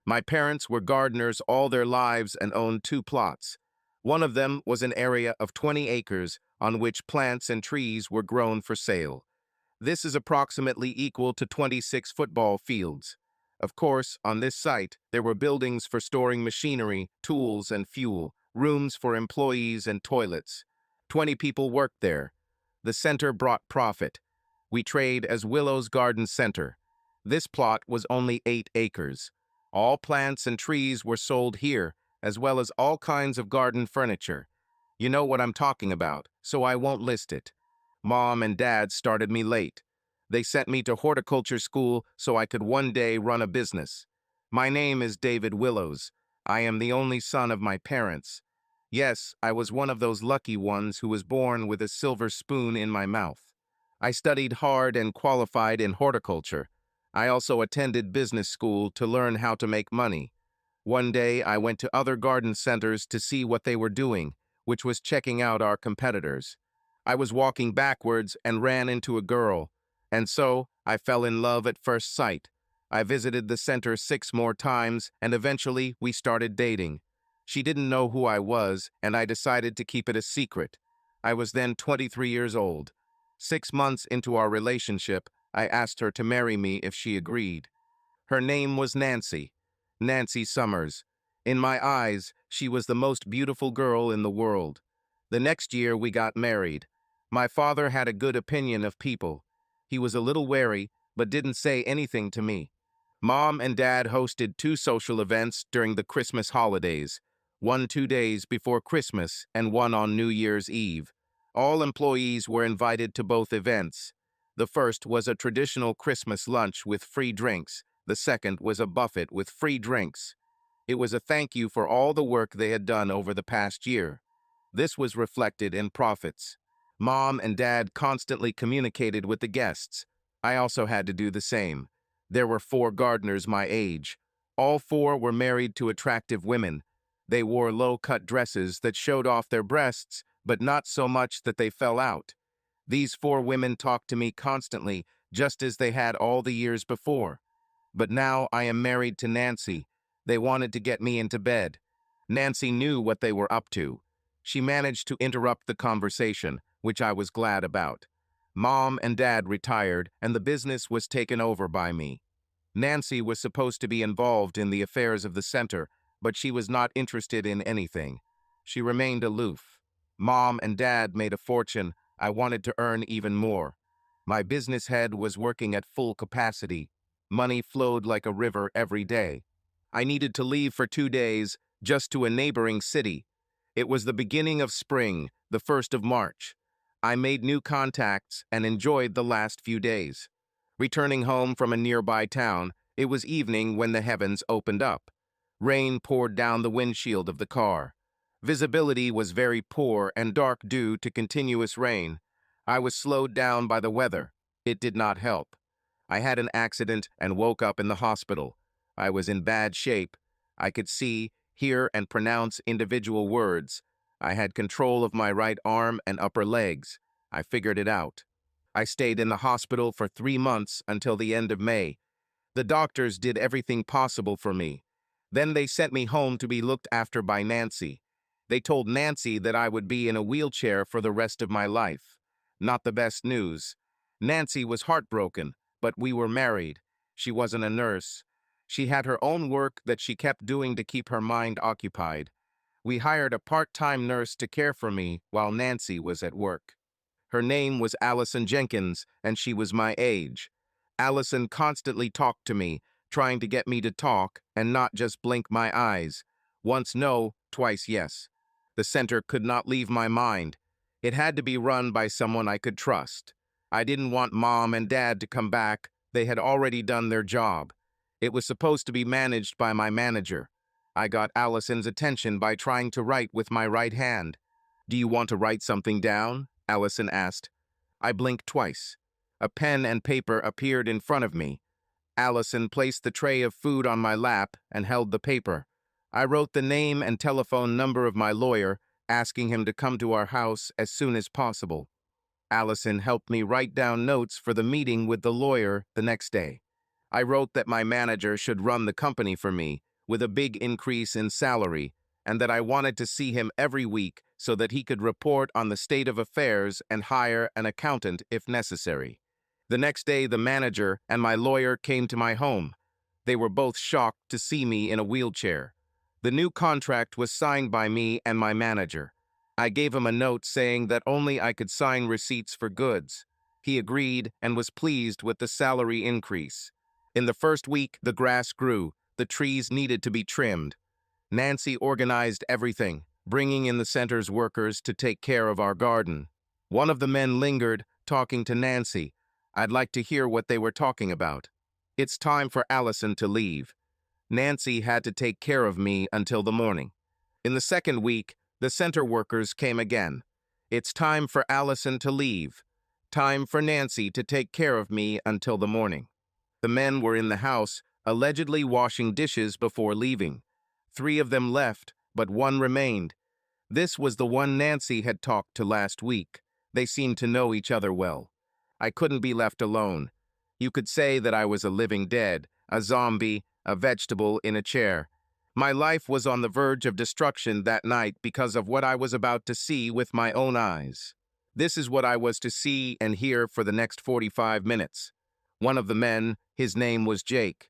My parents were gardeners all their lives and owned two plots. One of them was an area of 20 acres on which plants and trees were grown for sale. This is approximately equal to 26 football fields. Of course, on this site, there were buildings for storing machinery, tools, and fuel, rooms for employees and toilets. 20 people worked there. The center brought profit. We trade as Willow's Garden Center. This plot was only 8 acres. All plants and trees were sold here, as well as all kinds of garden furniture. You know what I'm talking about, so I won't list it. Mom and Dad started me late. They sent me to horticulture school so I could one day run a business. My name is David Willows. I am the only son of my parents. Yes, I was one of those lucky ones who was born with a silver spoon in my mouth. I studied hard and qualified in horticulture. I also attended business school to learn how to make money. One day, I went to other garden centers to see what they were doing, which was checking out our competitors. I was walking backwards and ran into a girl, and so I fell in love at first sight. I visited the center 6 more times, and eventually we started dating. She didn't know who I was, and I decided to keep it a secret. I was then 23 years old. 6 months into our relationship, I asked her to marry me if she agreed. Her name was Nancy. Nancy Summers. In my eyes, she was the most beautiful girl in the world. The next year, we got married. My father had a good opinion of people. He was a little wary, but didn't say anything to me. Mom and Dad hosted 2 social events during the Christmas holidays, one 2 days before Christmas and one on New Year's Eve. All employees were invited to both events. The first was a traditional Christmas lunch with free drinks. The second was a buffet with free drinks. It was a thank you for all the work they had done over the past year. This was reflected in profits. Mom and Dad constantly communicated with the guests. I also had to do the same. There were 4 gardeners my age. All 4 were married to attractive women. They wore low-cut dresses that showed off their breasts, but not so much that they fell out. These 4 women talked to me constantly, just as they had all the years before. But now I am married to Nancy. They wanted to get me into bed. Nancy knew what they were up to. She managed to interrupt the conversation, which I was glad about. Mom and Dad retired, and the business was taken over by me. Nancy was supposed to be involved in the affairs of the center, but she was not interested in anything. She remained aloof. Mom and Dad made a fortune. I wanted to earn even more. My business head was working at full capacity. Money flowed like a river every day. I needed to leave for 2 days, just to a neighboring city. It was the beginning of spring, the 1st of March. I made new contacts and enjoyed the last few days. Returning home from a nearby town, it was evening when the heavens opened up. Rain poured down the windshield of the car. Visibility was very poor and dark due to continuous rain. I was slowed down by the weather. It did not help. I had an accident and woke up in the hospital. I was in bad shape. I could see, hear, and pronounce individual words. I had control of my right arm and upper legs. I figured it out. I stayed in the hospital for 3 months until the end of May. The doctors did everything possible for me. Then they sent me home to be looked after by Nancy. They told Nancy that I would be in a wheelchair for the rest of my life. Not the best news. Nancy was heartbroken, but we were married. She wasn't a nurse. She had her own work that she kept doing to keep her mind occupied. We hired a part-time nurse to care for me while Nancy was at work. Her name was Allison Jenkins, and she was my age. Allison constantly talked to me, trying to get me to talk and not just blink my eyes. Once no, twice yes. The center could not leave my mind. It had to be run by someone I could trust. I didn't want Mom and Dad to come back. They had already done their job. It was supposed to be managed by my manager. I got Allison's attention by trying to write with my right hand. "Do you want to write something down?" Allison asked. I blinked twice. A pen and paper appeared in front of me. Allison placed the tray of food on my lap and held the paper. I wrote the name and telephone number of my lawyer, asking him to come to our house as soon as possible. Allison helped me write down notes for the meeting with the lawyer the next day. I wrote that my manager should run the company for me, with a big increase in salary, and that I wanted to see him every week so that he could report on the state of affairs and hire an accountant if necessary. The next day, the manager and my lawyer came to my home. They were both shocked to see me in a wheelchair. The new contract was signed by me and my manager. I gave him a note saying that only I could sign receipts for goods. He agreed and was pleased with the salary increase. In the first week, the grass grew. The trees needed to be trimmed. Nancy organized everything, bringing in the center's workers to take care of our garden. One of the men lingered, talking to Nancy. I'd like to hear what they were talking about. It's time for Allison to leave. Nancy had to take care of me until the morning. In the second week, the center workers came again. It's time for Allison to leave. Time for Nancy to take care of me until the morning. The men were in the house, allegedly washing dishes before leaving. 3 of them left, but 1 remained. This was the one Nancy had talked to last week. They seemed to know each other well. I couldn't be left alone. You could say that I was a living dead, a zombie, a vegetable in a chair. My life was on the verge of destruction that night because of what I was about to see with my own eyes. This is what I was to see and hear for the next 45 minutes. One of the men, his name was Jake.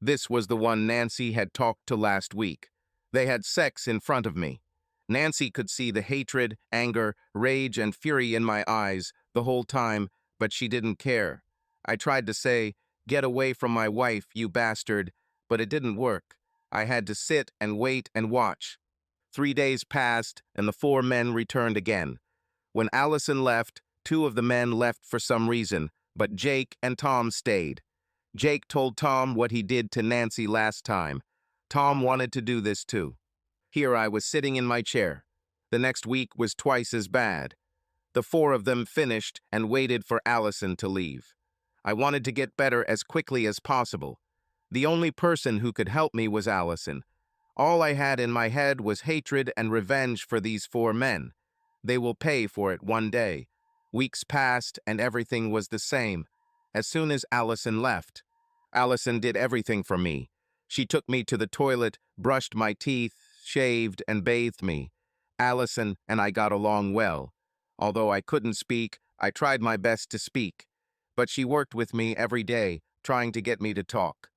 This was the one Nancy had talked to last week. They had sex in front of me. Nancy could see the hatred, anger, rage, and fury in my eyes the whole time, but she didn't care. I tried to say, "Get away from my wife, you bastard," but it didn't work. I had to sit and wait and watch. 3 days passed, and the 4 men returned again. When Allison left, 2 of the men left for some reason, but Jake and Tom stayed. Jake told Tom what he did to Nancy last time. Tom wanted to do this too. Here I was sitting in my chair. The next week was twice as bad. The 4 of them finished and waited for Allison to leave. I wanted to get better as quickly as possible. The only person who could help me was Allison. All I had in my head was hatred and revenge for these 4 men. They will pay for it one day. Weeks passed and everything was the same. As soon as Allison left, Allison did everything for me. She took me to the toilet, brushed my teeth, shaved, and bathed me. Allison and I got along well. Although I couldn't speak, I tried my best to speak. But she worked with me every day, trying to get me to talk.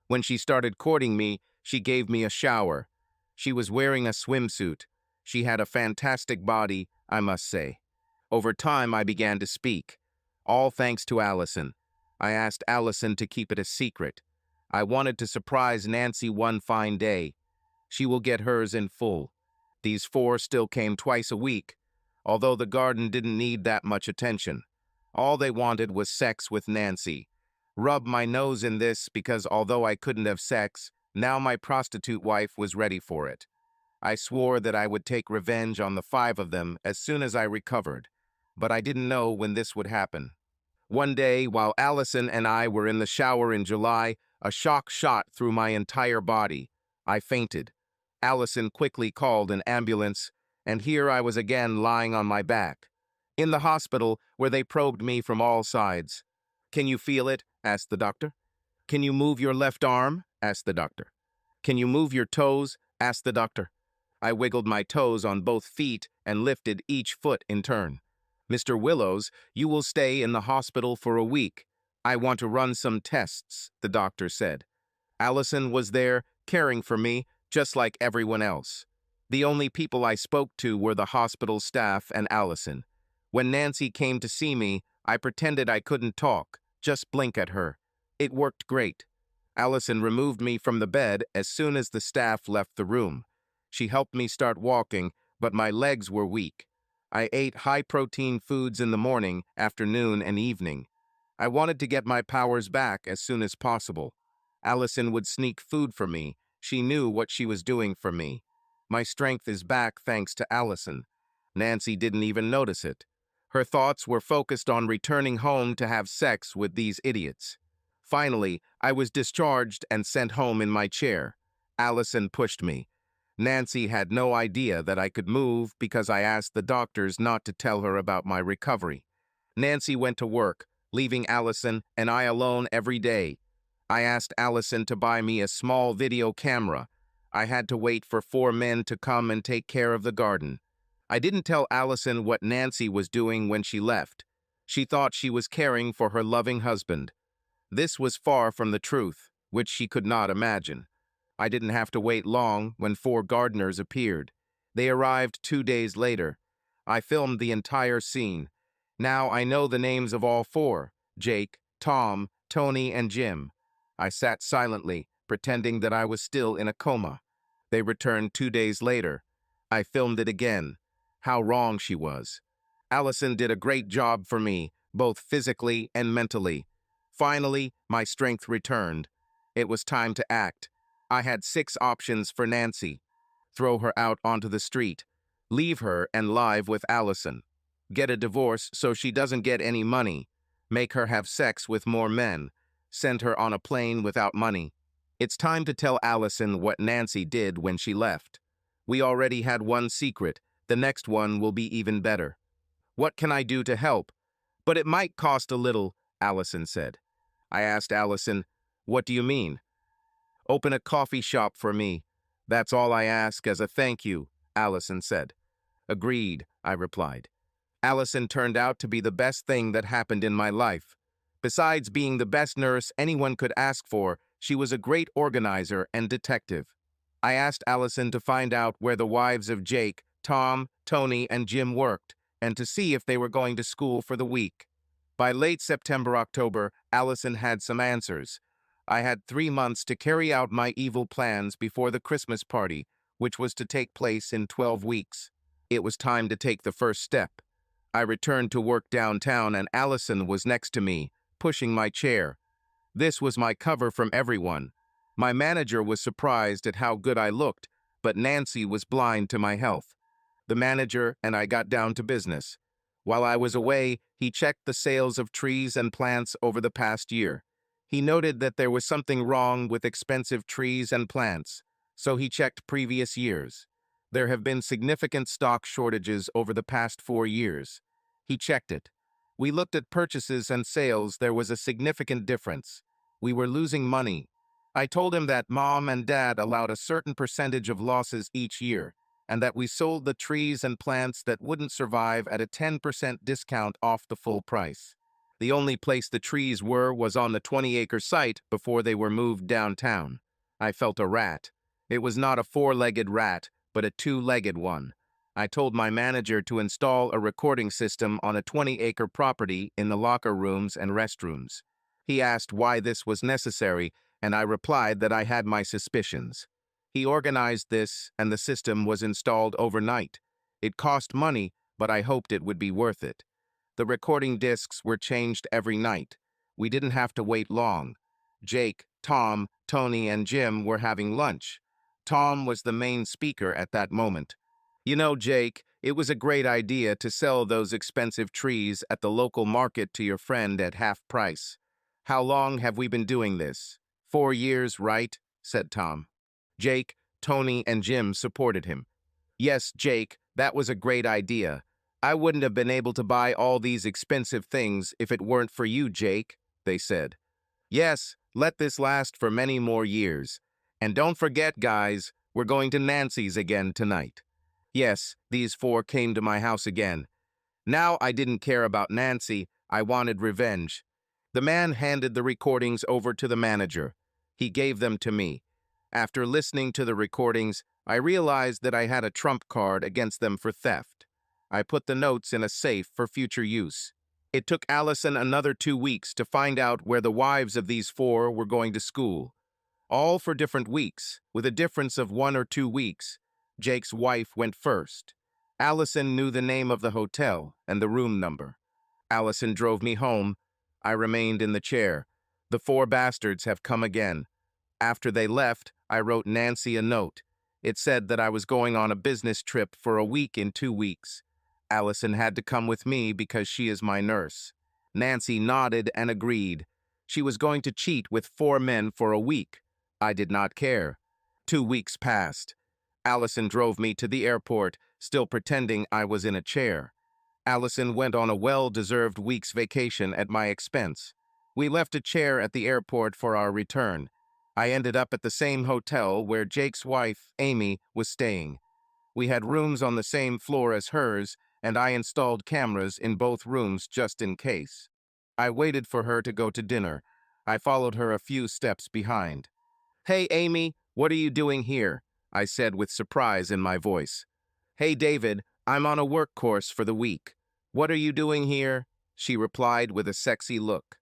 When she started courting me, she gave me a shower. She was wearing a swimsuit. She had a fantastic body, I must say. Over time, I began to speak. All thanks to Allison. I asked Allison to keep it a secret. I wanted to surprise Nancy one fine day. She will get hers in full. These 4 still came twice a week, although the garden didn't need that much attention. All they wanted was sex with Nancy. Rub my nose in this because although I couldn't have sex, now my prostitute wife was ready for it. I swore that I would take revenge on the 5 of them as soon as I recovered, but I didn't know when this would happen. One day, while Allison and I were in the shower in July, a shock shot through my entire body. I fainted. Allison quickly called an ambulance, and here I was again lying on my back. In the hospital, where they probed me from all sides. "Can you feel it?" asked the doctor. "Can you move your left arm?" asked the doctor. "Can you move your toes?" asked the doctor. I wiggled my toes on both feet and lifted each foot in turn. "Mr. Willows, you will stay in the hospital for a week. I want to run some tests," the doctor said. Allison was there, caring for me, just like everyone else. The only people I spoke to were the hospital staff and Allison. When Nancy came to see me, I pretended I couldn't talk, just blink at her. It worked great. Allison removed me from the bed as soon as the staff left the room. She helped me start walking, but my legs were weak. I ate high-protein foods in the morning, afternoon, and evening. I wanted to get my powers back as soon as possible. Allison would sneak food for me. She knew what she was doing for me. My strength is back thanks to Allison. Nancy didn't even notice it. Her thoughts were focused on returning home to have sex with these idiots. Finally, I was discharged and sent home in my chair. Allison pushed me. Nancy had no idea that I could move because I asked the doctors not to tell her about my recovery. Nancy went to work, leaving Allison and I alone every day. I asked Allison to buy me a small video camera. I had to wait for 4 men to come and take care of the garden. I didn't tell Allison what Nancy was doing when she left. She thought she was caring for her loving husband. This was far from the truth, which she could not imagine. I didn't have to wait long when 4 gardeners appeared. They arrived 2 days later. I filmed the entire scene. Now I know the names of all 4: Jake, Tom, Tony, and Jim. I sat silently, pretending that I was still in a coma. They returned 2 days later. I filmed it again. How wrong she was. Allison did a great job for me, both physically and mentally. Finally, my strength returned. It was time to act. I had 6 options for Nancy: throw her out onto the street, leave her and live with Allison, get a divorce so she doesn't get any money, make her have sex with more men, send her on a plane without money. It's time to tell Allison what Nancy did when she left. We already had one secret. The next one will be even better. What can I do to help? But it might cost a little, Allison said. I asked Allison, what do you mean? Open a coffee shop for me. That's all I ask as a thank you, Allison said. Agreed, I replied. Allison turned out to be the best thing that happened in my life. Besides being the best nurse anyone could ask for, she was a great organizer and detective. I asked Allison to find out where the wives of Jake, Tom, Tony, and Jim worked, and to see if they were going to school for the week. By late September-October, Allison had some answers. I had 3 months to carry out my evil plans before the Christmas party, which was to take place in 12 weeks. It was time to take the first step. I returned to work downtown and Allison was next to me, pushing my chair. This was my cover from everyone. My manager was surprised at how good I looked, but Nancy was blind to my health. The manager and I got down to business. While I was away, he checked the sales of trees and plants over the past year. He noted that there was something wrong with expensive trees and plants, so he checked previous years. There have been significant stock shortages over the past 4 years. He checked it. We looked at purchases and sales. There was a significant difference. We were losing money. I told him that Mom and Dad allowed a certain percentage of losses each year, and that we sold the trees and plants that wouldn't survive at a 10% discount off the full price. The only place the trees were was on the 20-acre site before they were moved downtown. I felt a rat. It was not a 4-legged rat, but a 2-legged one. I told my manager to install a recording system on a 20-acre property in the locker rooms and restrooms. He asked why this was necessary, and I replied that I had my suspicions. He organized this, and the system was installed overnight. It cost money, but I hoped it would be worth it. The recording discs were changed every night. We didn't have to wait long. Jake, Tom, Tony, and Jim were having lunch. Tom was the main speaker at that moment. You know, Jake, it was a great idea to sell those expensive trees at the local market to your friend at half price. How long have we been doing this? 4 years, right? Said Tom. Jake, Tony, and Jim supported him. Yes, Jake, that was a great idea. I wouldn't have been able to buy all these expensive things if it weren't for you, Jake, they said. Yes, let this last for many more years. And don't forget, guys, we're going to Nancy's again tonight. Yes, these 4 came to my house again. Now I didn't care about Nancy, I wanted revenge. The man handed the recordings over to the manager. He gave them to me. After listening to the recordings, I realized that I had a trump card against them for theft. I put the notes in a safe for future use. It took Allison another 2 weeks to find out where the wives of these 4 were going to school. All for different weeks, with a difference of 1 or 2 weeks. Jake's wife went first. Allison knew the name of the hotel and the room number. Allison drove me home. I remained in the chair. The 4 bastards have come again. After they left, I wrote Nancy a note. It said that I was going on a business trip for a week in 2 weeks. Allison had to come with me because she is my nurse. Nancy nodded and agreed. She was going to cheat with 4 men for a week. I did not care. 2 weeks passed. Allison drove me to the airport, still pretending I was in a chair. Allison went on a well-deserved week's vacation at my expense. We left a chair at the airport for our return. I ended up at the same hotel where Jake's wife, Amy, was staying. We had rooms on the same floor as hers, and I installed cameras in both rooms just in case. I waited for her to go to dinner. I followed her a few steps behind. "Hey, Amy, what are you doing here?" I said with surprise in my voice. "Hey, David, I'm on a work course for the week. What are you doing here?" She replied with a sexy look.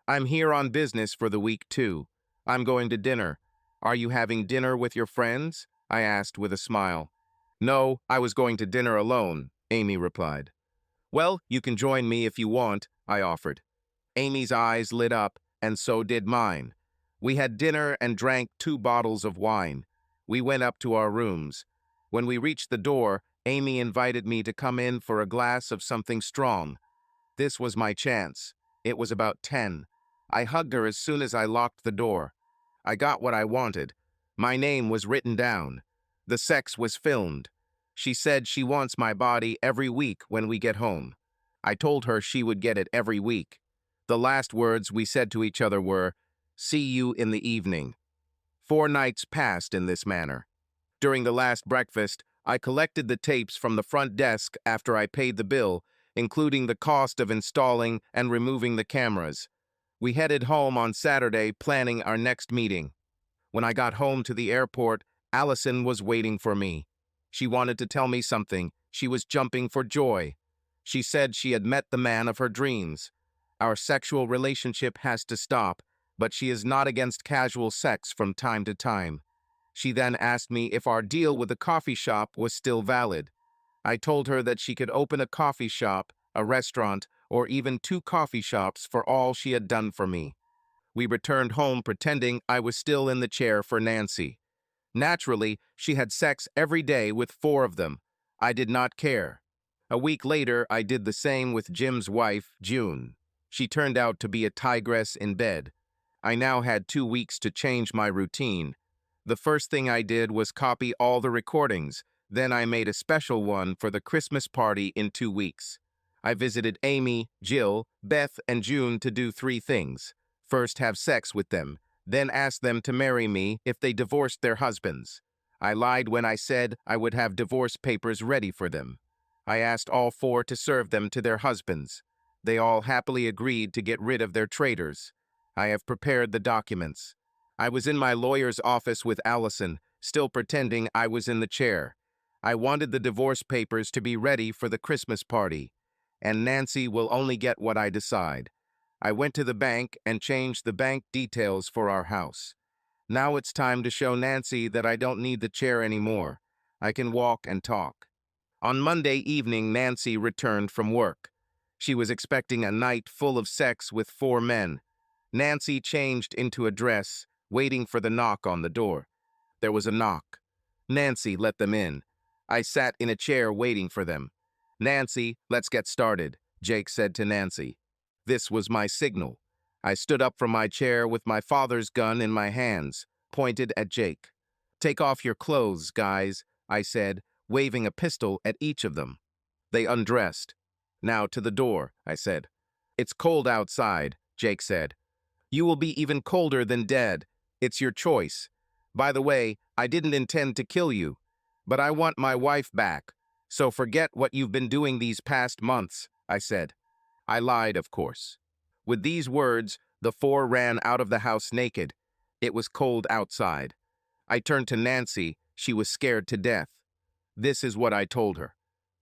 "I'm here on business for the week, too. I'm going to dinner. Are you having dinner with your friends?" I asked with a smile. "No, I was going to dinner alone," Amy replied. "Well, you can join me if you want," I offered. Amy's eyes lit up, and so did mine. We had dinner and drank 2 bottles of wine. We went up to our rooms. When we reached the door, Amy invited me to come in for a glass of something strong. This was my chance. It was about 10. I hugged her as soon as I locked the door. I got what I wanted. My name was written down. The sex was filmed. She said she wants my body every week when we get home. I told her she would get it every week. The last words we said to each other were, "See you in the evening." 4 nights passed in this manner. During the last breakfast, I collected the tapes from the front desk after I paid the bill, including the cost of installing and removing the cameras. We headed home on Saturday, planning our next meeting. When I got home to the airport, Allison was waiting for me. She wanted to tell me something. She was jumping for joy. She said she had met the man of her dreams. Our sexual relationship has to stop, but she is not against casual sex from time to time. She then asked me if our deal with the coffee shop was still valid. I told her that she could open a coffee shop, a restaurant, or even 2 coffee shops for all she had done for me. We returned home pretending I was still in the chair for Nancy. Naturally, she had sex every day with 4 of them. I did not care. A week later, I did the same with Jim's wife, June. She turned out to be a tigress in bed. I now had 2 weeks to change my routine. The first thing I did was copy all the recordings. Then I made a special one for the Christmas party in 2 weeks. I visited Amy, Jill, Beth, and June to do 3 things. First, have sex with them. Then ask them to marry me if they divorced their husbands. I lied when I said I would have divorce papers ready for them. I asked all 4 to serve them to their husbands. They all happily agreed to get rid of their traitors. I have prepared the documents. I was in my lawyer's office with Allison, still pretending I was in the chair. I wanted the divorce papers to be ready for the Christmas party, and Nancy will only get what I decide. I went to the bank and changed the bank details for our house. Now it's time to show Nancy that I don't need the chair anymore. I can walk and talk. On Monday evening, Nancy returned from work. She was expecting a night full of sex with 4 men. Nancy changed into a dress, waiting for the knock on the door. There was a knock. Nancy let them in. I sat in a chair waiting for them. "Nancy, let's get started," Jake said to Nancy. This was my signal. I stood up from my chair with my father's gun in my hands, pointed at Jake. "Take off your clothes, guys," I said, waving a pistol at each of them. They undressed. "Now to the door," I said. "It's cold outside," Jake said. "You will be even colder than dead. It's your choice. By the way, I didn't intend to kill you, but I want my wife back. So forget what you've been doing these past months," I said. I lied, of course. With these words, the 4 ran out of the house naked. It was cold outside. I turned to Nancy. She was scared to death. This is what I told her.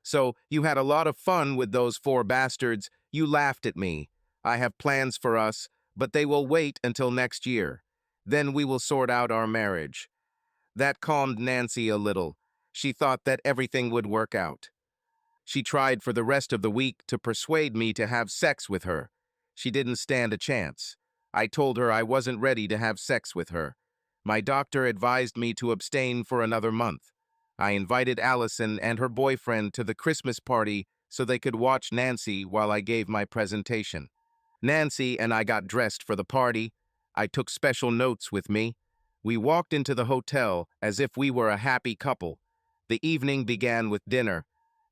"So, you had a lot of fun with those 4 bastards. You laughed at me. I have plans for us, but they will wait until next year. Then we will sort out our marriage." That calmed Nancy a little. She thought that everything would work out. She tried for the rest of the week to persuade me to have sex with her. She didn't stand a chance. I told her I wasn't ready to have sex with her. My doctor advised me to abstain for another month. I invited Allison and her boyfriend to the Christmas party so they could watch Nancy while I gave my presentation. Nancy and I got dressed for the party. I took special notes with me. We walked into the hotel as if we were a happy couple. The evening began with dinner.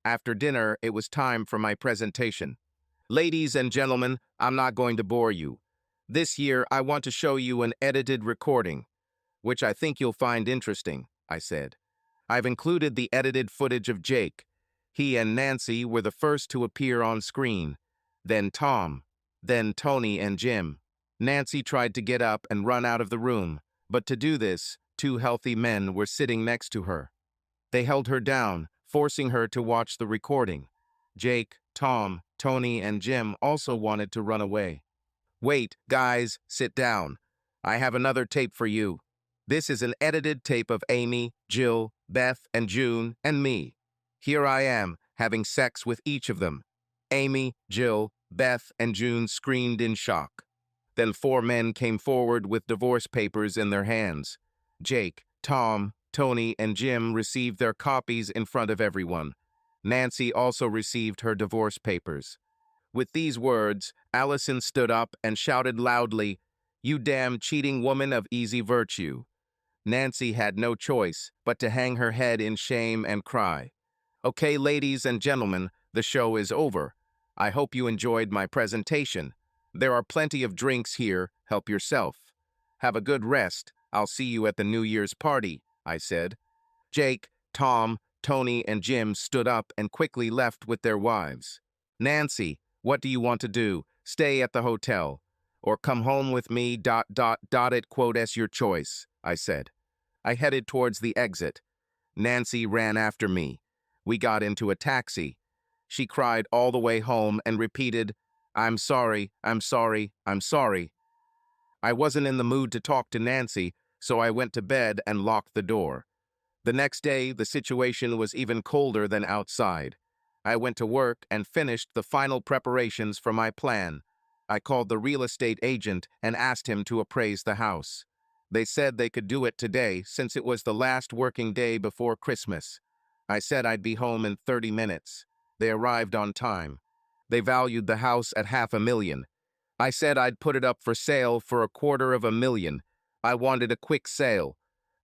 After dinner, it was time for my presentation. "Ladies and gentlemen, I'm not going to bore you. This year, I want to show you an edited recording, which I think you'll find interesting, I said. I've included the edited footage of Jake. He and Nancy were the first to appear on screen, then Tom, then Tony and Jim. Nancy tried to get up and run out of the room, but to do this, two healthy men were sitting next to her. They held her down, forcing her to watch the recording. Jake, Tom, Tony, and Jim also wanted to run away. Wait, guys, sit down. I have another tape for you. This is an edited tape of Amy, Jill, Beth, and June, and me. Here I am, having sex with each of them. Amy, Jill, Beth, and June screamed in shock. Then four men came forward with divorce papers in their hands. Jake, Tom, Tony, and Jim received their copies in front of everyone. Nancy also received her divorce papers. With these words, Allison stood up and shouted loudly, "You damn cheating woman of easy virtue." Nancy had no choice but to hang her head in shame and cry. Okay, ladies and gentlemen, the show is over. I hope you enjoyed my presentation. There are plenty of drinks here, help yourself. Have a good rest. I'll see you at the New Year's party, I said. Jake, Tom, Tony, and Jim stood up and quickly left with their wives. Nancy, what do you want to do? Stay at the hotel. Or come home with me, it quote as your choice, I said. I headed towards the exit. Nancy ran after me. We got into a taxi. She cried all the way home and repeated, I'm sorry, I'm sorry, I'm sorry. I wasn't in the mood to talk to Nancy, so I went to bed and locked the door. The next day, the situation was even colder than outside. I went to work and finished the final preparations for my plan. I called the real estate agent and asked him to appraise the house. They said they could do it today since it was the last working day before Christmas. I said I'd be home in 30 minutes. They arrived on time. They valued the house at $500,000. I said I'd put it up for sale for $250,000. I wanted a quick sale.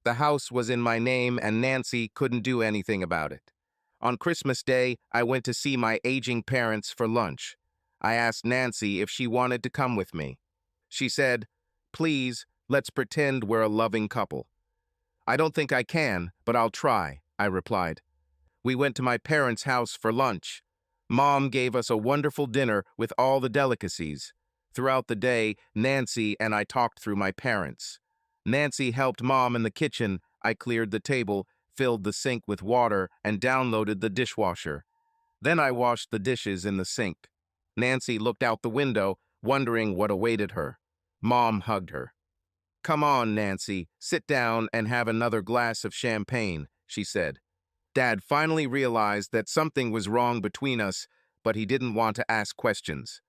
The house was in my name and Nancy couldn't do anything about it. On Christmas Day, I went to see my aging parents for lunch. I asked Nancy if she wanted to come with me. She said, "Please, let's pretend we're a loving couple." "I don't think I can, but I'll try," I replied. We went to my parents' house for lunch. Mom gave us a wonderful dinner with all the delicacies. Throughout the day, Nancy and I talked through my parents. Nancy helped Mom in the kitchen. I cleared the table, filled the sink with water, and downloaded the dishwasher. Then I washed the dishes in the sink. Nancy looked out the window, wondering what awaited her. Mom hugged her. "Come on, Nancy, sit down and have another glass of champagne," she said. Dad finally realized that something was wrong between us, but he didn't want to ask questions.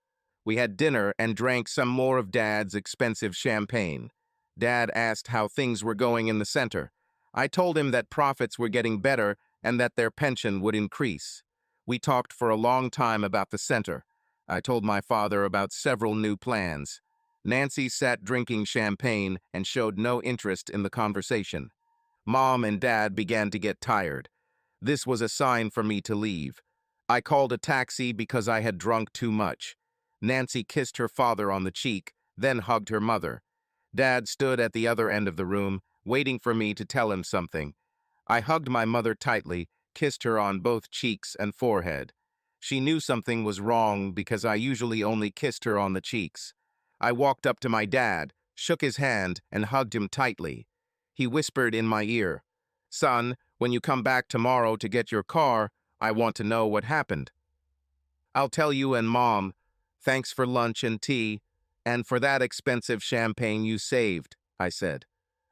We had dinner and drank some more of Dad's expensive champagne. Dad asked how things were going in the center. I told him that profits were getting better and that their pension would increase. We talked for a long time about the center. I told my father about several new plans. Nancy sat drinking champagne and showed no interest in the conversation. Mom and Dad began to get tired. This was a sign for me to leave. I called a taxi because I had drunk too much. Nancy kissed her father on the cheek, then hugged her mother. Dad stood at the other end of the room, waiting for me to tell him something. I hugged my mother tightly, kissed her on both cheeks and forehead. She knew something was wrong because I usually only kissed her on the cheeks. I walked up to my dad, shook his hand, and hugged him tightly. He whispered in my ear, "Son, when you come back tomorrow to get your car, I want to know what happened." "I'll tell you and Mom. Thanks for lunch and tea, and for that expensive champagne you saved," I said.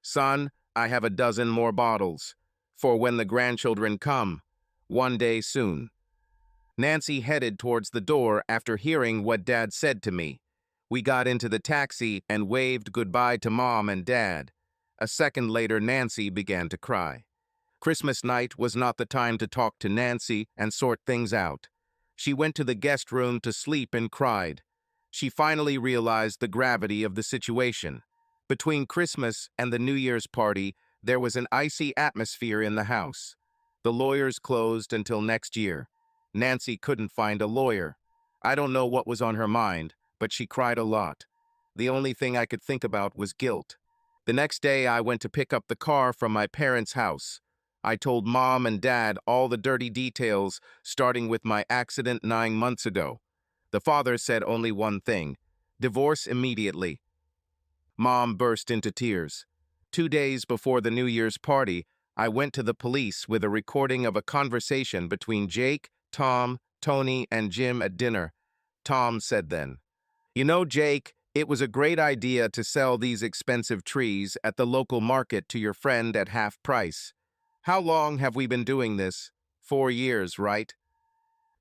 "Son, I have a dozen more bottles, for when the grandchildren come, one day soon." Nancy headed towards the door after hearing what Dad said to me. We got into the taxi and waved goodbye to Mom and Dad. A second later, Nancy began to cry. Christmas night was not the time to talk to Nancy and sort things out. She went to the guest room to sleep and cried. She finally realized the gravity of the situation. Between Christmas and the New Year's party, there was an icy atmosphere in the house. The lawyers closed until next year. Nancy couldn't find a lawyer. I don't know what was on her mind, but she cried a lot. The only thing I could think about was guilt. The next day, I went to pick up the car from my parents' house. I told Mom and Dad all the dirty details, starting with my accident 9 months ago. The father said only one thing: divorce immediately. Mom burst into tears. 2 days before the New Year's party, I went to the police with a recording of a conversation between Jake, Tom, Tony, and Jim at dinner. Tom said then, "You know, Jake, it was a great idea to sell these expensive trees at the local market to your friend at half price. How long have we been doing this? 4 years, right?"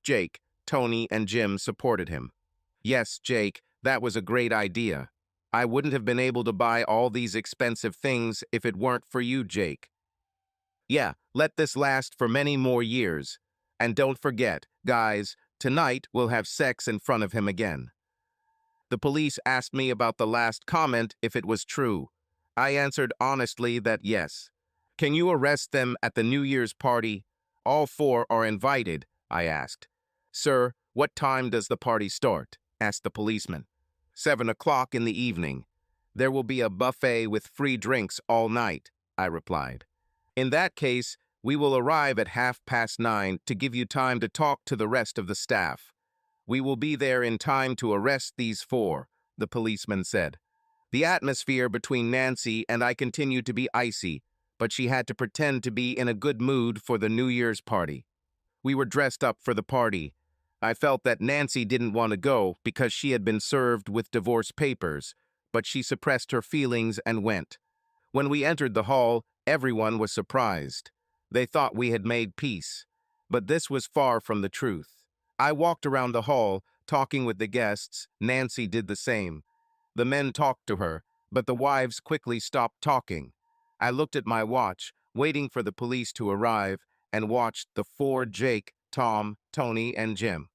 Jake, Tony, and Jim supported him. "Yes, Jake, that was a great idea. I wouldn't have been able to buy all these expensive things if it weren't for you, Jake. Yeah, let this last for many more years. And don't forget, guys, tonight we'll have sex in front of him again." The police asked me about the last comment if it was true. I answered honestly that yes. "Can you arrest them at the New Year's party? All four are invited," I asked. "Sir, what time does the party start?" asked the policeman. 7 o'clock in the evening. There will be a buffet with free drinks all night," I replied. "In that case, we will arrive at 9:30 to give you time to talk to the rest of the staff. We will be there in time to arrest these four," the policeman said. The atmosphere between Nancy and I continued to be icy, but she had to pretend to be in a good mood for the New Year's party. We were dressed up for the party. I felt that Nancy didn't want to go because she had been served with divorce papers, but she suppressed her feelings and went. When we entered the hall, everyone was surprised. They thought we had made peace, but this was far from the truth. I walked around the hall, talking with the guests. Nancy did the same. The men talked to her, but the wives quickly stopped talking. I looked at my watch, waiting for the police to arrive, and watched the four: Jake, Tom, Tony, and Jim.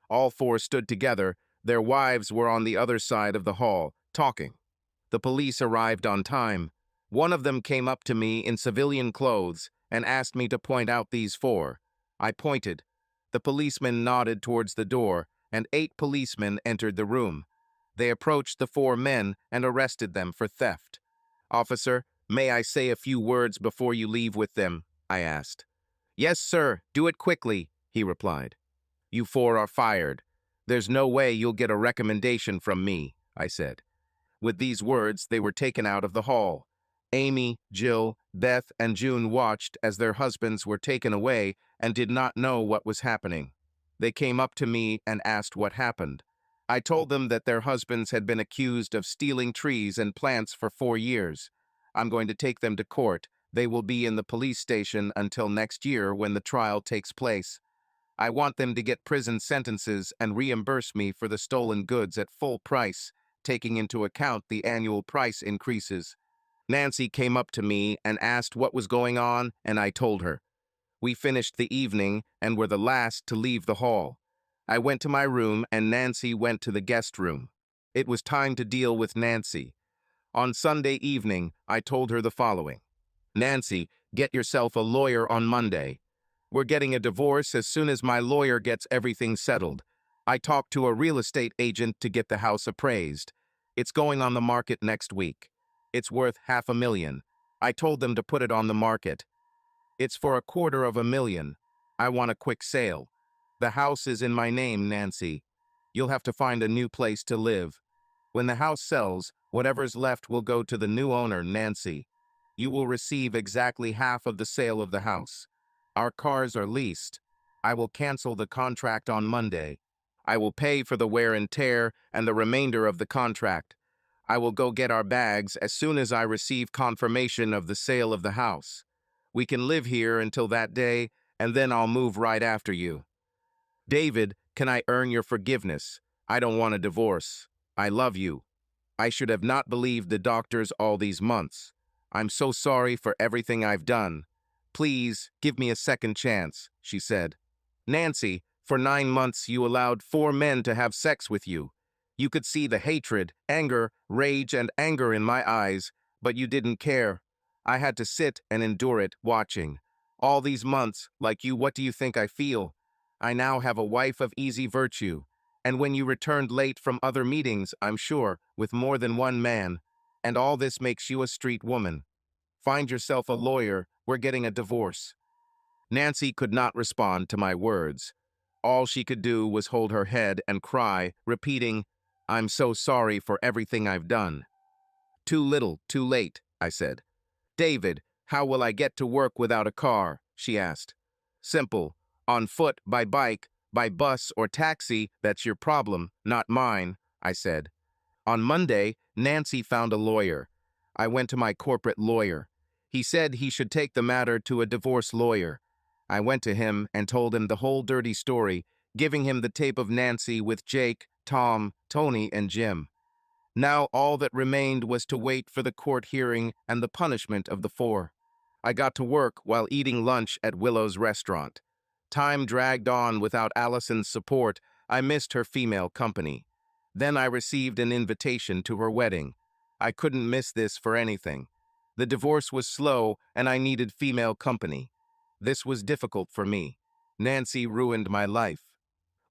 All four stood together. Their wives were on the other side of the hall, talking. The police arrived on time. One of them came up to me in civilian clothes and asked me to point out these four. I pointed. The policeman nodded towards the door, and 8 policemen entered the room. They approached the 4 men and arrested them for theft. "Officer, may I say a few words before you leave with them?" I asked. "Yes, sir, do it quickly," he replied. "You 4 are fired. There's no way you'll get a recommendation from me," I said. With these words, they were taken out of the hall. Amy, Jill, Beth, and June watched as their husbands were taken away and did not know what was happening. They came up to me and asked what happened. I told them that their husbands had been accused of stealing trees and plants for 4 years. I'm going to take them to court. They will be in the police station until next year when the trial takes place. I want them to get prison sentences and reimburse me for the stolen goods at full price, taking into account the annual price increases. Nancy came up to me and asked what was going on, and I told her. We finished the evening and were the last to leave the hall. I went to my room and Nancy went to the guest room. It was time to deal with Nancy. On Sunday evening, I told her the following. "Nancy, get yourself a lawyer on Monday. We're getting a divorce as soon as my lawyer gets everything settled. I talked to a real estate agent to get the house appraised. It's going on the market next week. It's worth $500,000. I told them to put it on the market. It's for $250,000. I want a quick sale. The house is in my name, Nancy. You'll have to find a new place to live. When the house sells, whatever's left will go to the new owner, Nancy. You will receive exactly half of the sale of the house. Our cars are leased. I will cancel the contract on Monday. I will pay for the wear and tear and the remainder of the contract. I will go get our bags as soon as I receive confirmation of the sale of the house. We can live here until that day, and then I'll move right after you. David, can I earn your forgiveness? I don't want a divorce. I love you. I should have not believed the doctors all these months. I'm so sorry for everything I've done. Please, give me a second chance," she said. "Nancy, for 9 months you allowed 4 men to have sex with you. You could see the hatred, anger, rage, and anger in my eyes, but you didn't care. I had to sit and endure it, watching. All these months, like you, what do you think I feel? I now have a wife of easy virtue. And when you returned late from other meetings, I'm sure, with more than one man. And all this makes you a street woman. Find yourself a lawyer, we're getting a divorce. Nancy could not respond to my words. All she could do was hold her head and cry, repeating, I'm so sorry for everything I've done. Too little, too late, I said. David, how will I get to work without a car? She asked. Simple. On foot, by bike, by bus or taxi, that's your problem, not mine, I said. On Monday, Nancy found a lawyer. I went to my corporate lawyer. He said he should take the matter to a divorce lawyer. I went to him and told him the whole dirty story, giving him the tape of Nancy with Jake, Tom, Tony, and Jim. Now all that remained was to wait for the court hearing and the punishment of the four. I got to work while eating lunch at Willow's restaurant. Time dragged on without Allison's support. I missed her female company. Then I received an invitation to her wedding. I couldn't miss this for anything. The divorce was slow and I needed female company. This was difficult for me. Nancy ruined my life.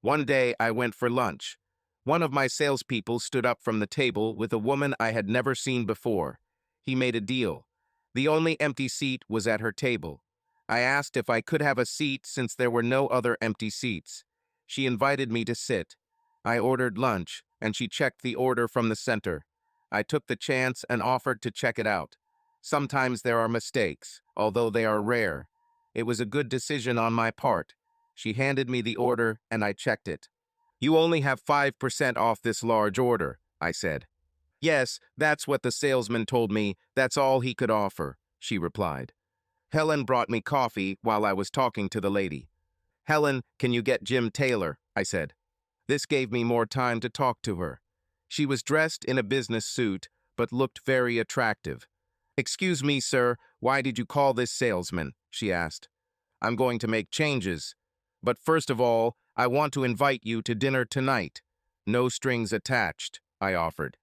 One day I went for lunch. One of my salespeople stood up from the table with a woman I had never seen before. He made a deal. The only empty seat was at her table. I asked if I could have a seat since there were no other empty seats. She invited me to sit. I ordered lunch, and she checked the order from the center. I took the chance and offered to check it out. Sometimes there are mistakes, although they are rare. It was a good decision on my part. She handed me the order, and I checked it. You only have 5% off this large order, I said. Yes, that's what the salesman told me. That's all he could offer, she replied. Helen brought me coffee while I was talking to the lady. Helen, can you get Jim Taylor? I said. This gave me more time to talk to her. She was dressed in a business suit, but looked very attractive. Excuse me, sir, why did you call this salesman? She asked. I'm going to make changes. But first of all, I want to invite you to dinner tonight. No strings attached, I offered.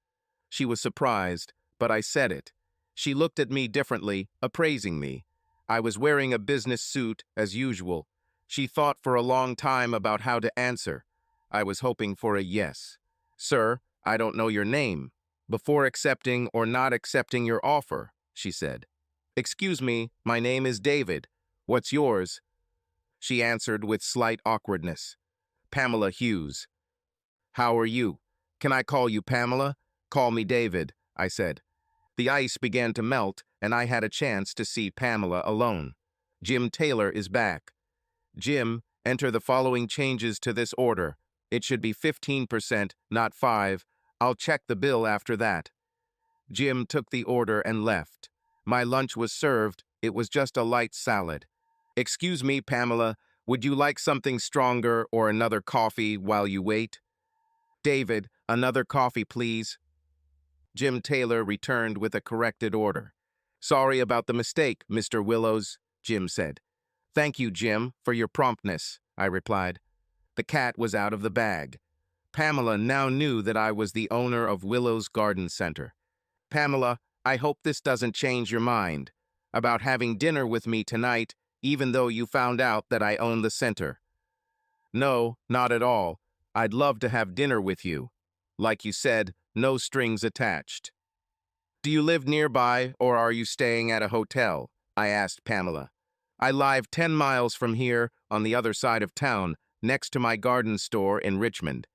She was surprised, but I said it. She looked at me differently, appraising me. I was wearing a business suit, as usual. She thought for a long time about how to answer. I was hoping for a yes. Sir, I don't know your name. Before accepting or not accepting your offer, she said. Excuse me, my name is David. What's yours? She answered with slight awkwardness. Pamela Hughes. How are you? Can I call you Pamela? Call me David, I said. The ice began to melt, and I had a chance to see Pamela alone. Jim Taylor is back. Jim, enter the following changes to this order. It should be 15%, not 5%. I'll check the bill after that. Jim took the order and left. My lunch was served. It was just a light salad. Excuse me, Pamela, would you like something stronger or another coffee while you wait? David, another coffee, please. Jim Taylor returned with a corrected order. Sorry about the mistake, Mr. Willows, Jim said. Thank you, Jim, for your promptness, I replied. The cat was out of the bag. Pamela now knew that I was the owner of Willows Garden Center. Pamela, I hope this doesn't change your mind about having dinner with me tonight, even though you found out that I own the center. No, not at all. I'd love to have dinner with you. Like you said, no strings attached. Do you live nearby, or are you staying at a hotel? I asked Pamela. I live 10 miles from here, on the other side of town, next to my garden store in Richmond.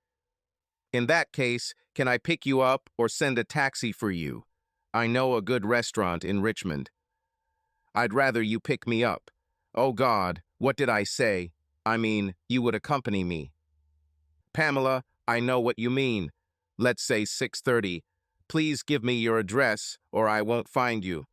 In that case, can I pick you up or send a taxi for you? I know a good restaurant in Richmond. I'd rather you pick me up. Oh God, what did I say? I mean, you would accompany me. Pamela, I know what you mean. Let's say 6:30. Please give me your address or I won't find you.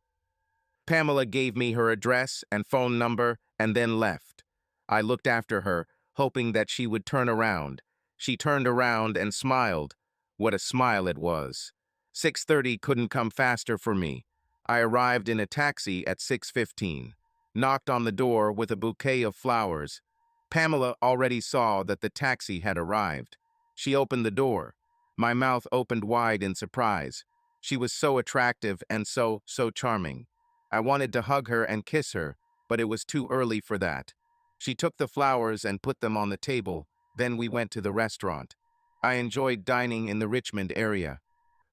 Pamela gave me her address and phone number and then left. I looked after her, hoping that she would turn around. She turned around and smiled. What a smile it was. 6:30 couldn't come faster for me. I arrived in a taxi at 6:15, knocked on the door with a bouquet of flowers. Pamela already saw that the taxi had arrived. She opened the door. My mouth opened wide in surprise. She was so attractive and so charming. I wanted to hug her and kiss her, but it was too early for that. She took the flowers and put them on the table. Then we went to the restaurant. I enjoyed dining in the Richmond area.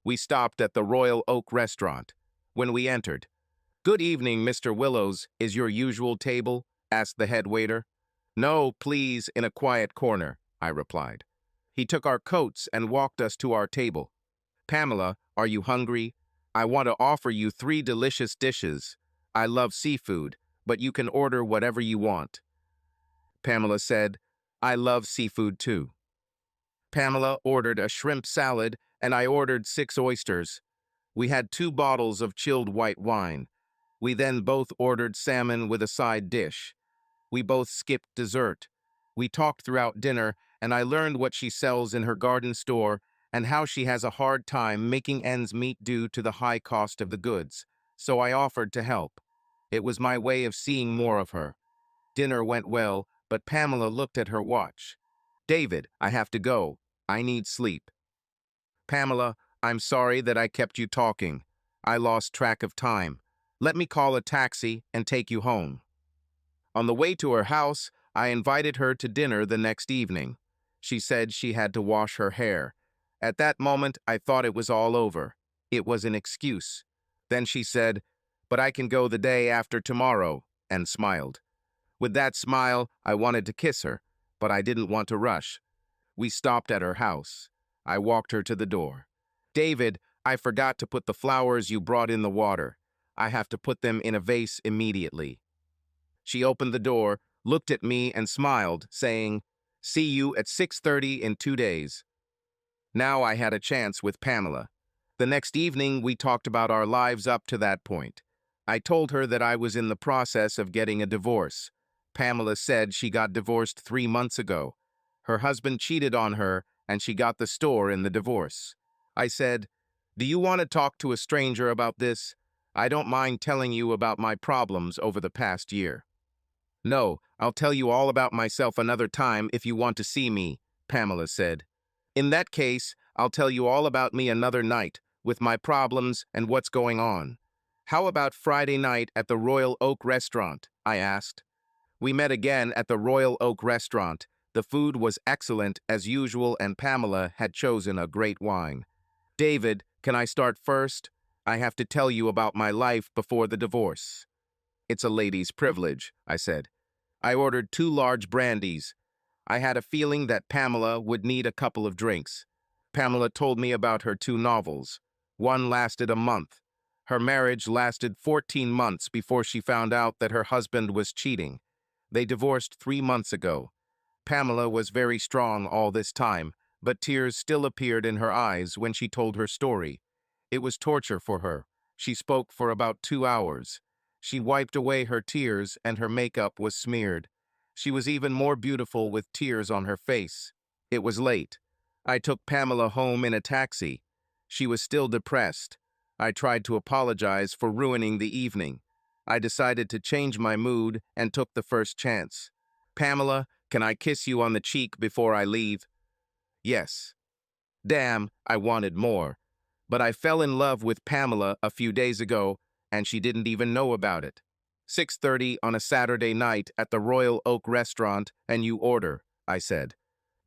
We stopped at the Royal Oak restaurant. When we entered, "Good evening, Mr. Willows. Is your usual table?" asked the head waiter. "No, please, in a quiet corner," I replied. He took our coats and walked us to our table. "Pamela, are you hungry? I want to offer you 3 delicious dishes. I love seafood, but you can order whatever you want." Pamela said, "I love seafood too." Pamela ordered a shrimp salad, and I ordered 6 oysters. We had 2 bottles of chilled white wine. We then both ordered salmon with a side dish. We both skipped dessert. We talked throughout dinner, and I learned what she sells in her garden store and how she has a hard time making ends meet due to the high cost of the goods. So I offered to help. It was my way of seeing more of her. Dinner went well, but Pamela looked at her watch. "David, I have to go. I need sleep." "Pamela, I'm sorry that I kept you talking. I lost track of time. Let me call a taxi and take you home." On the way to her house, I invited her to dinner the next evening. She said she had to wash her hair. At that moment, I thought it was all over. It was an excuse. Then she said, "But I can go the day after tomorrow," and smiled. With that smile, I wanted to kiss her, but I didn't want to rush. We stopped at her house. I walked her to the door. "David, I forgot to put the flowers you brought in the water. I have to put them in a vase immediately." She opened the door, looked at me, and smiled, saying, "See you at 6:30 in 2 days." Now I had a chance with Pamela. The next evening, we talked about our lives up to that point. I told her that I was in the process of getting a divorce. Pamela said she got divorced 3 months ago. Her husband cheated on her, and she got the store in the divorce. I said, "Do you want to talk to a stranger about this? I don't mind telling you about my problems over the past year." "No, I'll tell you all about myself another time if you want to see me," Pamela said. "In that case, I'll tell you all about me another night, with my problems and what's going on." "How about Friday night at the Royal Oak restaurant?" I asked. We met again at the Royal Oak restaurant. The food was excellent as usual, and Pamela had chosen a great wine. "David, can I start first? I have to tell you about my life before the divorce." "It's a lady's privilege," I said. I ordered 2 large brandies. I had a feeling that Pamela would need a couple of drinks. Pamela told me about her 2 novels. One lasted a month. Her marriage lasted 14 months before she found out that her husband was cheating. They divorced 3 months ago. Pamela was very strong all this time, but tears still appeared in her eyes when she told her story. It was torture for her. She spoke for about 2 hours. She wiped away her tears, and her makeup was smeared. She was even more beautiful with tears on her face. It was late. I took Pamela home in a taxi. She was still depressed. I tried to apologize for ruining the evening. I decided to change my mood and took the first chance. "Pamela, can I kiss you on the cheek before I leave?" "Yes." Damn, I wanted more. But I fell in love with Pamela a few days ago, and she didn't even know about it. 6:30 on a Saturday night at the Royal Oak restaurant, and you order, I said.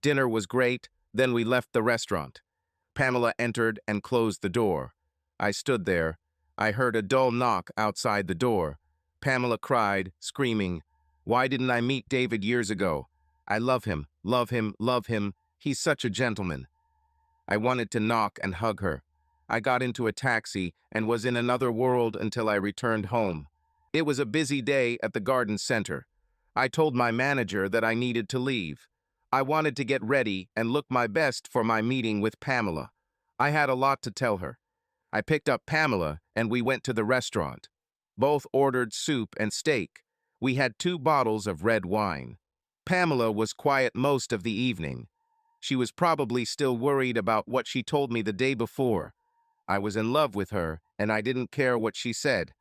Dinner was great, then we left the restaurant. Pamela entered and closed the door. I stood there. I heard a dull knock outside the door. Pamela cried, screaming, "Why didn't I meet David years ago? I love him, love him, love him. He's such a gentleman." I wanted to knock and hug her. I got into a taxi and was in another world until I returned home. It was a busy day at the garden center. I told my manager that I needed to leave. I wanted to get ready and look my best for my meeting with Pamela. I had a lot to tell her. I picked up Pamela and we went to the restaurant. Both ordered soup and steak. We had 2 bottles of red wine. Pamela was quiet most of the evening. She was probably still worried about what she told me the day before. I was in love with her, and I didn't care what she said.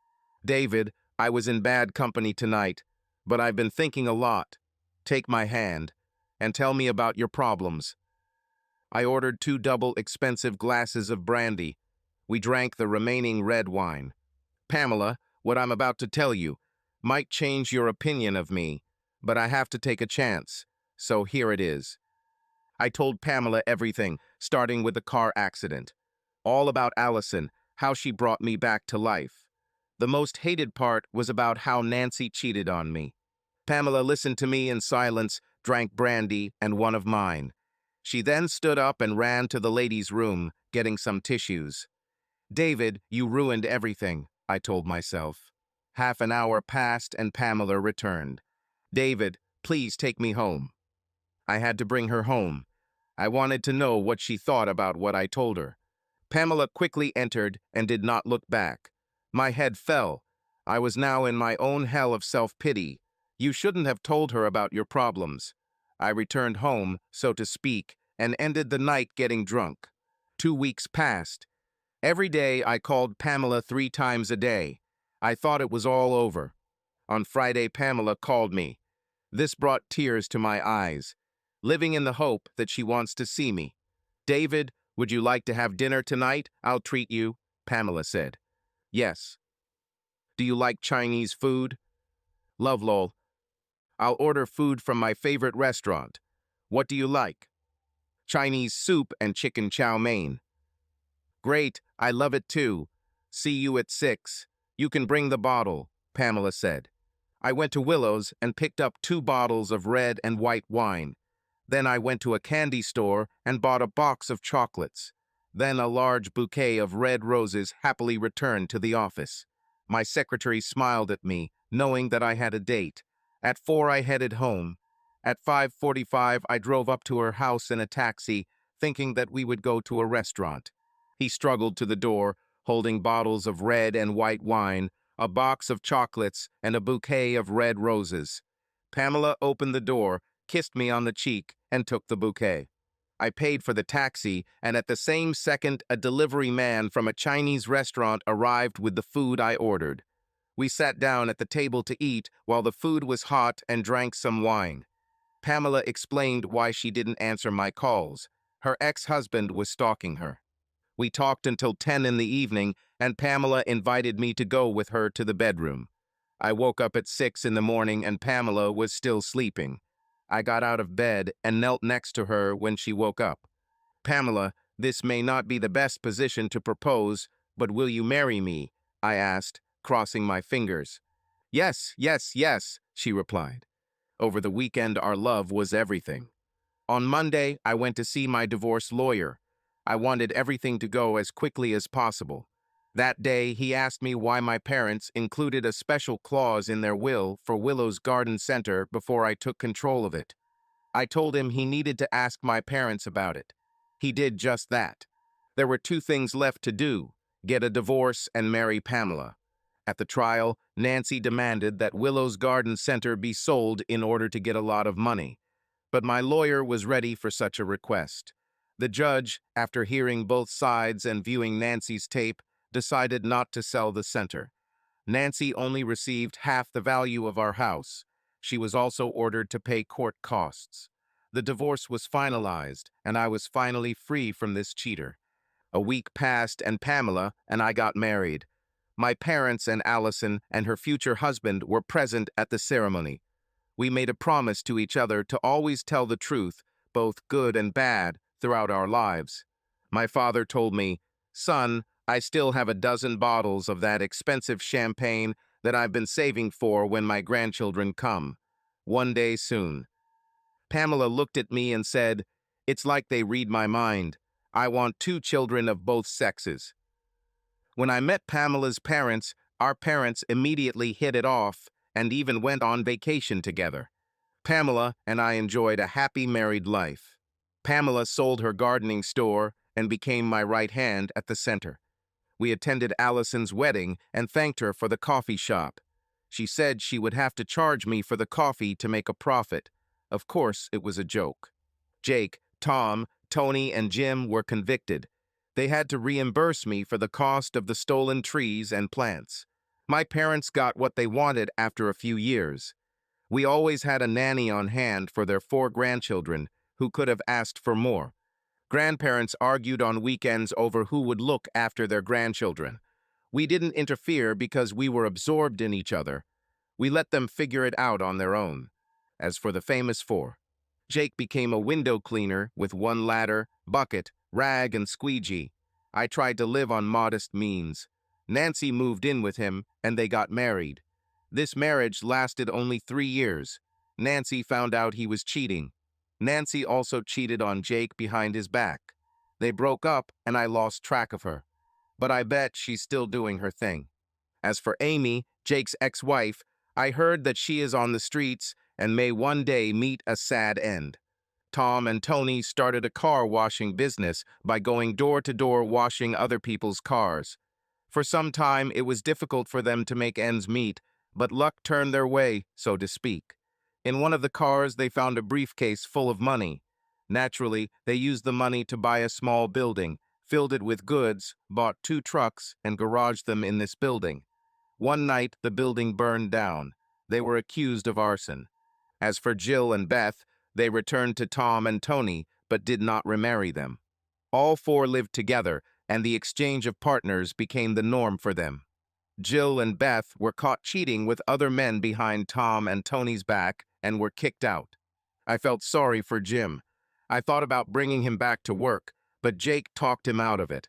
"David, I was in bad company tonight, but I've been thinking a lot. Take my hand, and tell me about your problems." I ordered 2 double expensive glasses of brandy. We drank the remaining red wine. "Pamela, what I'm about to tell you might change your opinion of me, but I have to take a chance, so here it is. I told Pamela everything, starting with the car accident. All about Allison, how she brought me back to life. The most hated part was about how Nancy cheated on me. Pamela listened to me in silence, drank brandy, and one of mine. She then stood up and ran to the ladies' room, getting some tissues. David, you ruined everything, I told myself. Half an hour passed and Pamela returned. David, please take me home. I had to bring her home. I wanted to know what she thought about what I told her. Pamela quickly entered and did not look back. My head fell. I was now in my own hell of self-pity. You shouldn't have told her about your problems. I returned home, so to speak, and ended the night getting drunk. 2 weeks passed. Every day I called Pamela 3 times a day. I thought it was all over. On Friday, Pamela called me. This brought tears to my eyes, living in the hope that she wants to see me. David, would you like to have dinner tonight? I'll treat you, Pamela said. Yes. Do you like Chinese food? Love lol. I'll order food from my favorite restaurant. What do you like? Chinese soup and chicken chow mein. Great, I love it too. See you at 6. You can bring the bottle, Pamela said. I went to Willow's and picked up 2 bottles of red and white wine. Then I went to a candy store and bought a box of chocolates. Then a large bouquet of red roses happily returned to the office. My secretary smiled at me, knowing that I had a date. At 4 I headed home. At 5:45 I drove up to her house in a taxi, thinking that we would go to a restaurant. He struggled to the door, holding bottles of red and white wine, a box of chocolates, and a bouquet of red roses. Pamela opened the door, kissed me on the cheek, and took the bouquet. I paid for the taxi, and at the same second, a delivery man from a Chinese restaurant arrived with the food I ordered. We sat down at the table to eat while the food was hot and drank some wine. Pamela explained why she didn't answer my calls. Her ex-husband was stalking her. We talked until 10 in the evening, and Pamela invited me to go with her to the bedroom. I woke up at 6 in the morning and Pamela was still sleeping. I got out of bed and knelt next to her when she woke up. Pamela, this may not be the best position to propose, but will you marry me? I asked, crossing my fingers. Yes, yes, yes, she replied. Over the weekend, our love was everything. On Monday, I went to see my divorce lawyer. I wanted everything to go as quickly as possible. That day, he asked me why my parents included a special clause in their will for Willow's Garden Center before I took control of it. I told him he needed to ask my parents about it. He did just that. There were 2 things left to do: get a divorce and marry Pamela. At the trial, Nancy demanded that Willow's Garden Center be sold in order to get a lot of money. But my lawyer was ready for such a request. The judge, after hearing both sides and viewing Nancy's tape, decided not to sell the center. Nancy only received half the value of our house. She was also ordered to pay court costs. The divorce was finalized, and I was finally free from this cheater. A week passed, and Pamela and I got married. My parents and Allison and her future husband were present at the ceremony. We made a promise to each other to always tell the truth, both good and bad, throughout our lives. My father told me, "Son, I still have a dozen bottles of that expensive champagne that I've been saving for when my grandchildren come. One day soon." Pamela looked at me and said, "It's like they read my mind. I want 2 children of both sexes." When I met Pamela's parents, our parents immediately hit it off and even went on vacation together. Pamela and I enjoyed a happy married life. Pamela sold her gardening store and became my right hand at the center. We attended Allison's wedding and thanked her for the coffee shop. She said she would have to charge me for the coffee to make a profit. Of course, it was a joke. Jake, Tom, Tony, and Jim were convicted. They had to reimburse me for the cost of the stolen trees and plants. My parents got what they wanted after a few years. We always had a nanny on hand for their 4 grandchildren who could have asked for more. Grandparents argued on weekends over who would look after their grandchildren. We didn't interfere because we were absorbed in each other. We let them figure it out on their own. As for the famous 4, Jake became a window cleaner with one ladder, bucket, rag, and squeegee. I tried to live on modest means. Nancy moved in with him, and they got married. This marriage lasted only 3 years. Nancy found out he was cheating. Nancy also cheated on Jake behind his back. They broke up, and I lost track of her. But I bet she's still doing her thing. As for Amy, Jake's ex-wife, I heard that she is on the streets and may one day meet a sad end. Tom and Tony started a car washing business by going door to door washing other people's cars. For some time, it was difficult for them to make ends meet, but luck turned their way, so to speak. In one of the cars, they found a briefcase full of money. Naturally, they used the money to buy a small building, filled it with goods, bought 2 trucks, and garaged them in this building. One night, the building burned down. They were accused of arson. As for Jill and Beth, they returned to Tom and Tony, but did not remarry them. All 4 lived together, and the exchange of partners became the norm for them. Jill and Beth were caught cheating with other men behind Tom and Tony's back and were kicked out. I felt sorry for Jim. I thought about bringing him back to work, but Jake talked him out of it.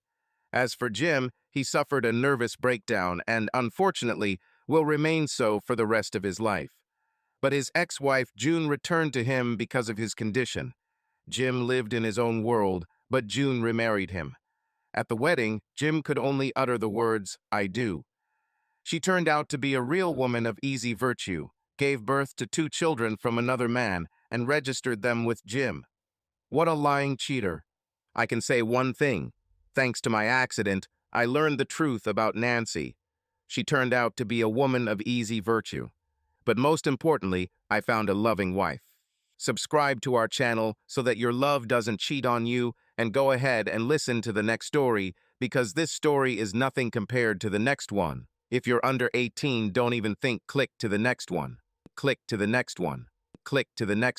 As for Jim, he suffered a nervous breakdown and, unfortunately, will remain so for the rest of his life. But his ex-wife June returned to him because of his condition. Jim lived in his own world, but June remarried him. At the wedding, Jim could only utter the words, "I do." She turned out to be a real woman of easy virtue, gave birth to 2 children from another man, and registered them with Jim. What a lying cheater. I can say one thing. Thanks to my accident, I learned the truth about Nancy. She turned out to be a woman of easy virtue. But most importantly, I found a loving wife. Subscribe to our channel so that your love doesn't cheat on you, and go ahead and listen to the next story, because this story is nothing compared to the next one. If you're under 18, don't even think, click to the next one. Click to the next one. Click to the next